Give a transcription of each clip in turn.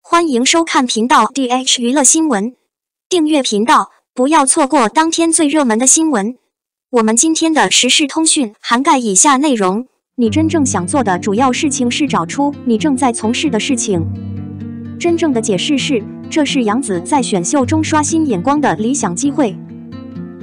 欢迎收看频道 DH 娱乐新闻，订阅频道，不要错过当天最热门的新闻。我们今天的时事通讯涵盖以下内容：你真正想做的主要事情是找出你正在从事的事情。真正的解释是，这是杨紫在选秀中刷新眼光的理想机会。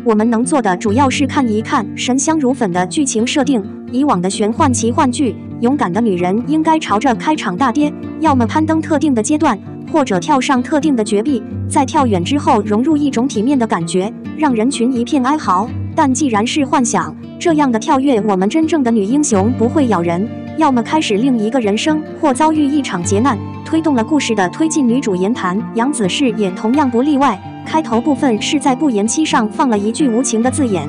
我们能做的主要是看一看神香如粉的剧情设定。以往的玄幻奇幻剧，勇敢的女人应该朝着开场大跌，要么攀登特定的阶段，或者跳上特定的绝壁，在跳远之后融入一种体面的感觉，让人群一片哀嚎。但既然是幻想，这样的跳跃，我们真正的女英雄不会咬人，要么开始另一个人生，或遭遇一场劫难，推动了故事的推进。女主言谈，杨紫式也同样不例外。开头部分是在不言期上放了一句无情的字眼，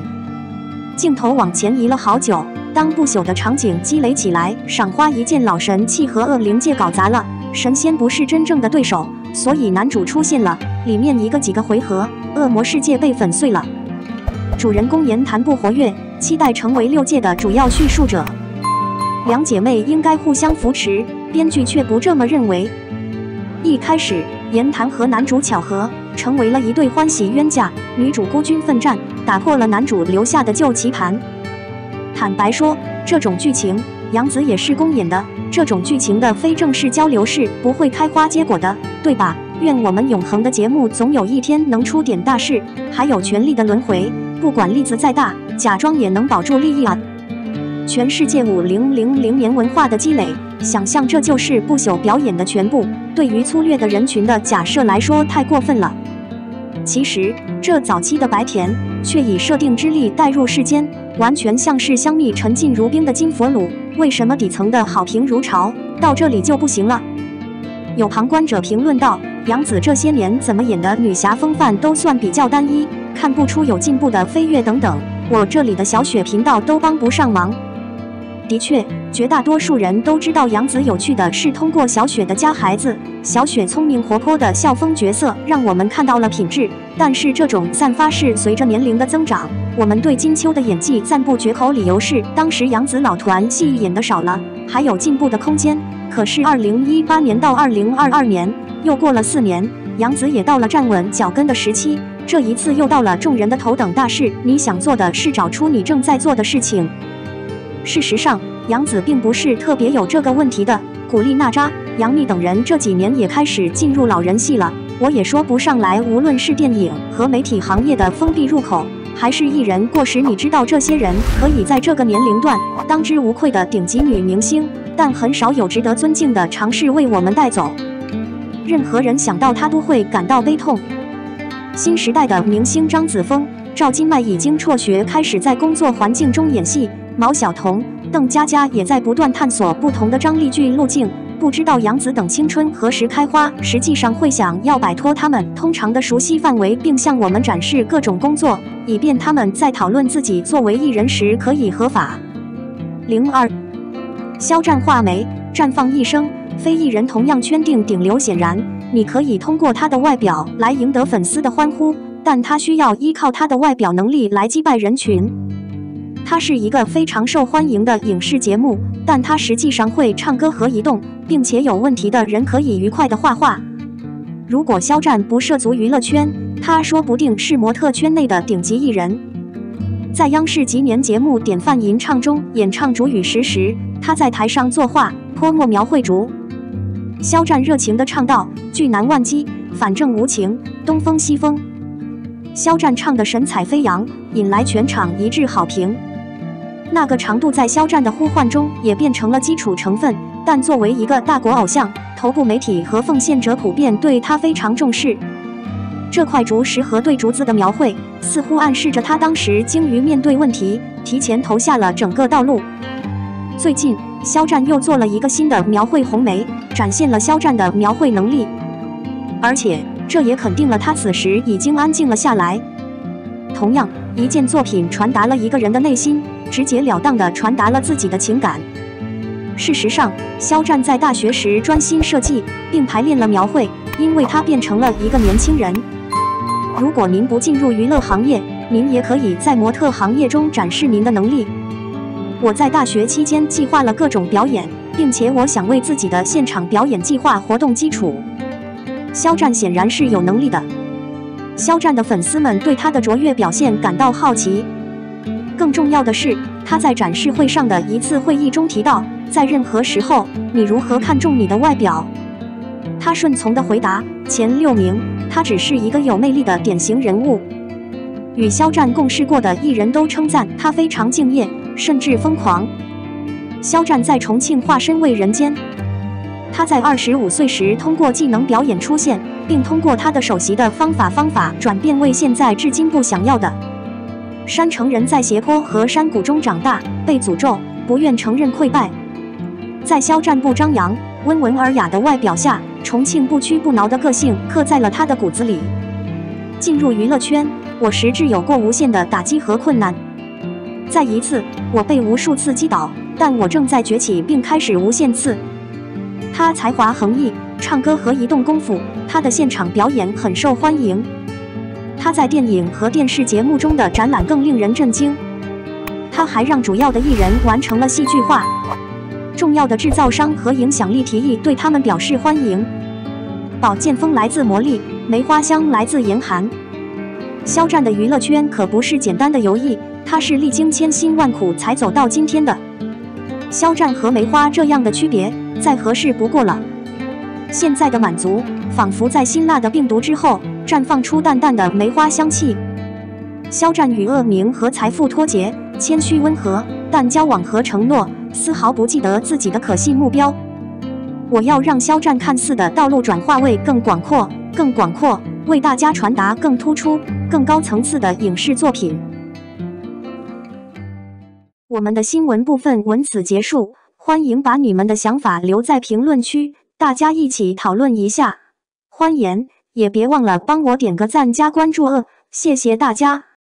镜头往前移了好久。当不朽的场景积累起来，赏花一见老神器和恶灵界搞砸了，神仙不是真正的对手，所以男主出现了。里面几个回合，恶魔世界被粉碎了。主人公言谈不活跃，期待成为6届的主要叙述者。两姐妹应该互相扶持，编剧却不这么认为。一开始，言谈和男主巧合，成为了一对欢喜冤家，女主孤军奋战，打破了男主留下的旧棋盘。坦白说，这种剧情杨紫也是公演的，这种剧情的非正式交流是不会开花结果的，对吧？愿我们永恒的节目总有一天能出点大事。还有权力的轮回，不管例子再大，假装也能保住利益啊！全世界5000年文化的积累，想象这就是不朽表演的全部，对于粗略的人群的假设来说太过分了。其实这早期的白田却以设定之力带入世间，完全像是香蜜沉浸如冰的金佛乳。为什么底层的好评如潮，到这里就不行了？有旁观者评论道，杨紫这些年怎么演的女侠风范都算比较单一，看不出有进步的飞跃等等，我这里的小雪频道都帮不上忙。的确，绝大多数人都知道杨紫有趣的是通过小雪的家孩子，小雪聪明活泼的校风角色让我们看到了品质，但是这种散发是随着年龄的增长。我们对金秋的演技赞不绝口，理由是当时杨紫老团戏演得少了，还有进步的空间。可是2018年到2022年，又过了4年，杨紫也到了站稳脚跟的时期，这一次又到了众人的头等大事。你想做的是找出你正在做的事情。事实上，杨紫并不是特别有这个问题的。古力娜扎、杨幂等人这几年也开始进入老人系了，我也说不上来，无论是电影和媒体行业的封闭入口，还是艺人过时，你知道这些人可以在这个年龄段当之无愧的顶级女明星，但很少有值得尊敬的尝试为我们带走。任何人想到她都会感到悲痛。新时代的明星张子枫、赵今麦已经辍学，开始在工作环境中演戏。毛晓彤、邓家佳也在不断探索不同的张力剧路径。不知道杨紫等青春何时开花，实际上会想要摆脱他们通常的熟悉范围，并向我们展示各种工作，以便他们在讨论自己作为艺人时可以合法。02肖战画眉绽放一生，非艺人同样圈定顶流。显然，你可以通过他的外表来赢得粉丝的欢呼，但他需要依靠他的外表能力来击败人群。它是一个非常受欢迎的影视节目，但它实际上会唱歌和移动，并且有问题的人可以愉快地画画。如果肖战不涉足娱乐圈，他说不定是模特圈内的顶级艺人。在央视几年节目《典范吟唱》中演唱主语时，他在台上作画，泼墨描绘竹。肖战热情地唱道：“巨难万机，反正无情，东风西风。”肖战唱得神采飞扬，引来全场一致好评。那个长度在肖战的呼唤中也变成了基础成分，但作为一个大国偶像，头部媒体和奉献者普遍对他非常重视。这块竹石和对竹子的描绘，似乎暗示着他当时精于面对问题，提前投下了整个道路。最近，肖战又做了一个新的描绘红梅，展现了肖战的描绘能力，而且这也肯定了他此时已经安静了下来。同样，一件作品传达了一个人的内心，直截了当地传达了自己的情感。事实上，肖战在大学时专心设计并排练了描绘，因为他变成了一个年轻人。如果您不进入娱乐行业，您也可以在模特行业中展示您的能力。我在大学期间计划了各种表演，并且我想为自己的现场表演计划活动基础。肖战显然是有能力的。肖战的粉丝们对他的卓越表现感到好奇。更重要的是，他在展示会上的一次会议中提到，在任何时候，你如何看重你的外表？他顺从地回答：前6名，他只是一个有魅力的典型人物。与肖战共事过的艺人都称赞他非常敬业，甚至疯狂。肖战在重庆化身为人间。他在25岁时通过技能表演出现，并通过他的首席的方法转变为现在至今不想要的。山城人在斜坡和山谷中长大，被诅咒，不愿承认溃败。在肖战不张扬、温文尔雅的外表下，重庆不屈不挠的个性刻在了他的骨子里。进入娱乐圈，我实质有过无限的打击和困难。再一次，我被无数次击倒，但我正在崛起并开始无限次。他才华横溢，唱歌和移动功夫，他的现场表演很受欢迎。他在电影和电视节目中的展览更令人震惊。他还让主要的艺人完成了戏剧化。重要的制造商和影响力提议对他们表示欢迎。宝剑锋来自魔力，梅花香来自严寒。肖战的娱乐圈可不是简单的游艺，他是历经千辛万苦才走到今天的。肖战和梅花这样的区别，再合适不过了。现在的满足，仿佛在辛辣的病毒之后，绽放出淡淡的梅花香气。肖战与恶名和财富脱节，谦虚温和，但交往和承诺丝毫不记得自己的可信目标。我要让肖战看似的道路转化为更广阔，为大家传达更突出、更高层次的影视作品。我们的新闻部分文此结束，欢迎把你们的想法留在评论区，大家一起讨论一下。欢迎，也别忘了帮我点个赞加关注谢谢大家。